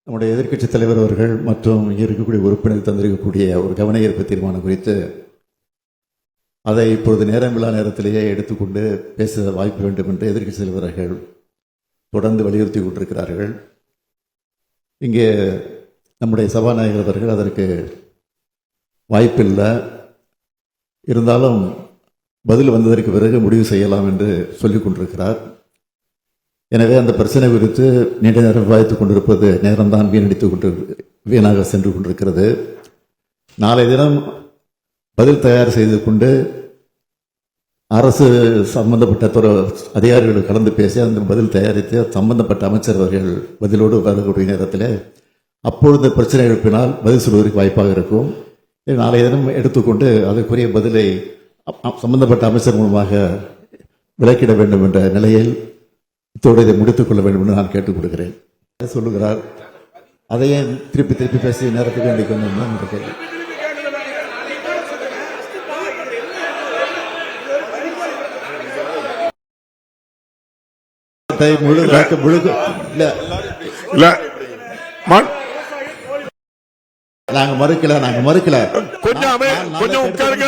நம்முடைய எதிர்க்கட்சித் தலைவர் அவர்கள் மற்றும் இங்கே இருக்கக்கூடிய உறுப்பினர் தந்திருக்கக்கூடிய ஒரு கவன ஈர்ப்பு தீர்மானம் குறித்து அதை இப்பொழுது நேரமில்லா நேரத்திலேயே எடுத்துக்கொண்டு பேச வாய்ப்பு வேண்டும் என்று எதிர்க்கட்சித் தலைவர்கள் தொடர்ந்து வலியுறுத்தி கொண்டிருக்கிறார்கள். இங்கே நம்முடைய சபாநாயகர் அவர்கள் அதற்கு வாய்ப்பில்லை, இருந்தாலும் பதில் வந்ததற்கு பிறகு முடிவு செய்யலாம் என்று சொல்லிக் கொண்டிருக்கிறார். எனவே அந்த பிரச்சனை குறித்து நீண்ட நேரம் விவாதித்துக் கொண்டிருப்பது நேரம்தான் வீணாக சென்று கொண்டிருக்கிறது. நாளை தினம் பதில் தயார் செய்து கொண்டு அரசு சம்பந்தப்பட்ட அதிகாரிகள் கலந்து பேசி அந்த பதில் தயாரித்து சம்பந்தப்பட்ட அமைச்சர் அவர்கள் பதிலோடு வரக்கூடிய நேரத்தில் அப்பொழுது பிரச்சனை எழுப்பினால் பதில் சொல்வதற்கு வாய்ப்பாக இருக்கும். நாளைய தினம் எடுத்துக்கொண்டு அதற்குரிய பதிலை சம்பந்தப்பட்ட அமைச்சர் மூலமாக விலக்கிட வேண்டும் என்ற நிலையில் இத்தோடு இதை முடித்துக் கொள்ள வேண்டும் என்று நான் கேட்டுக் கொடுக்கிறேன். சொல்லுகிறார், அதையே திருப்பி திருப்பி பேசி நேரத்துக்கு வேண்டிக்கணும் என்ற கேள்வி. நாங்க மறுக்கல கொஞ்சம் உட்காருங்க.